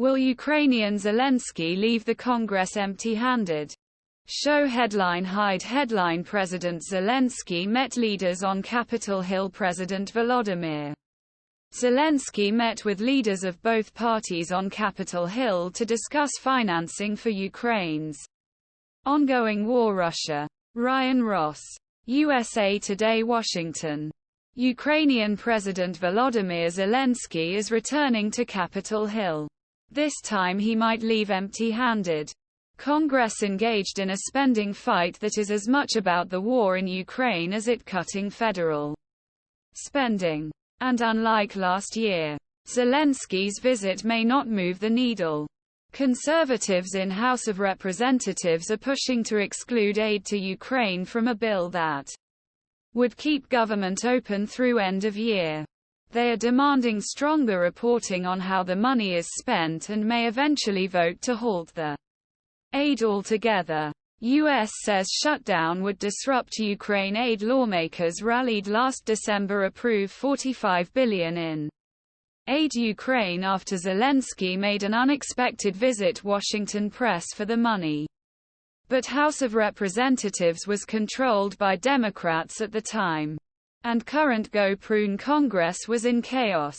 Will Ukrainian Zelenskyy leave the Congress empty-handed? Show headline hide headline President Zelenskyy met leaders on Capitol Hill. President Volodymyr Zelenskyy met with leaders of both parties on Capitol Hill to discuss financing for Ukraine's ongoing war. Russia. Ryan Ross. USA Today. Washington. Ukrainian President Volodymyr Zelenskyy is returning to Capitol Hill. This time he might leave empty-handed. Congress engaged in a spending fight that is as much about the war in Ukraine as it cutting federal spending. And unlike last year, Zelenskyy's visit may not move the needle. Conservatives in House of Representatives are pushing to exclude aid to Ukraine from a bill that would keep government open through end of year. They are demanding stronger reporting on how the money is spent and may eventually vote to halt the aid altogether. U.S. says shutdown would disrupt Ukraine aid. Lawmakers rallied last December approve $45 billion in aid Ukraine after Zelenskyy made an unexpected visit. Washington press for the money. But House of Representatives was controlled by Democrats at the time. And current Go-Prune Congress was in chaos.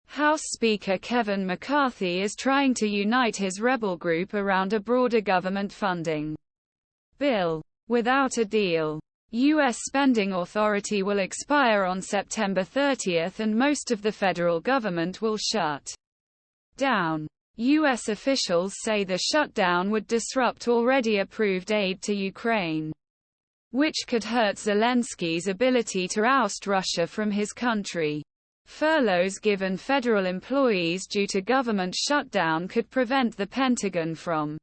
House Speaker Kevin McCarthy is trying to unite his rebel group around a broader government funding bill. Without a deal, U.S. spending authority will expire on September 30 and most of the federal government will shut down. U.S. officials say the shutdown would disrupt already approved aid to Ukraine, which could hurt Zelenskyy's ability to oust Russia from his country. Furloughs given federal employees due to government shutdown could prevent the Pentagon from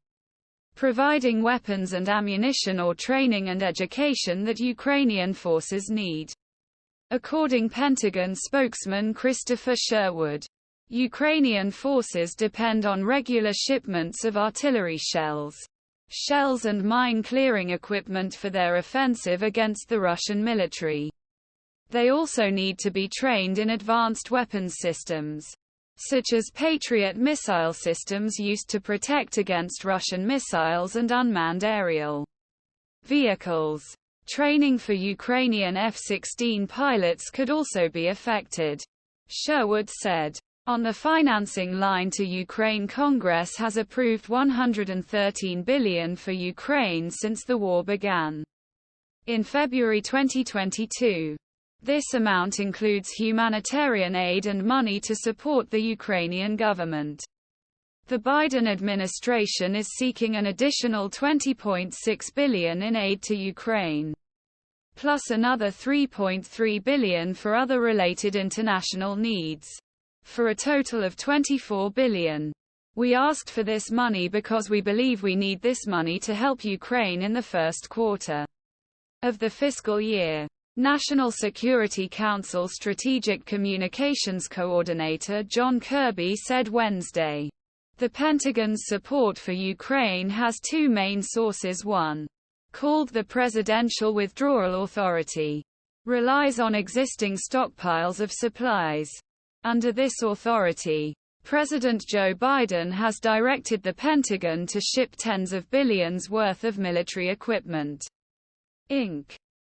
providing weapons and ammunition or training and education that Ukrainian forces need. According Pentagon spokesman Christopher Sherwood, Ukrainian forces depend on regular shipments of artillery shells and mine-clearing equipment for their offensive against the Russian military. They also need to be trained in advanced weapons systems, such as Patriot missile systems used to protect against Russian missiles and unmanned aerial vehicles. Training for Ukrainian F-16 pilots could also be affected, Sherwood said. On the financing line to Ukraine, Congress has approved $113 billion for Ukraine since the war began in February 2022. This amount includes humanitarian aid and money to support the Ukrainian government. The Biden administration is seeking an additional $20.6 billion in aid to Ukraine, plus another $3.3 billion for other related international needs, for a total of $24 billion. We asked for this money because we believe we need this money to help Ukraine in the first quarter of the fiscal year. National Security Council Strategic Communications Coordinator John Kirby said Wednesday. The Pentagon's support for Ukraine has two main sources. One, called the Presidential Withdrawal Authority, relies on existing stockpiles of supplies. Under this authority, President Joe Biden has directed the Pentagon to ship tens of billions worth of military equipment. Inc.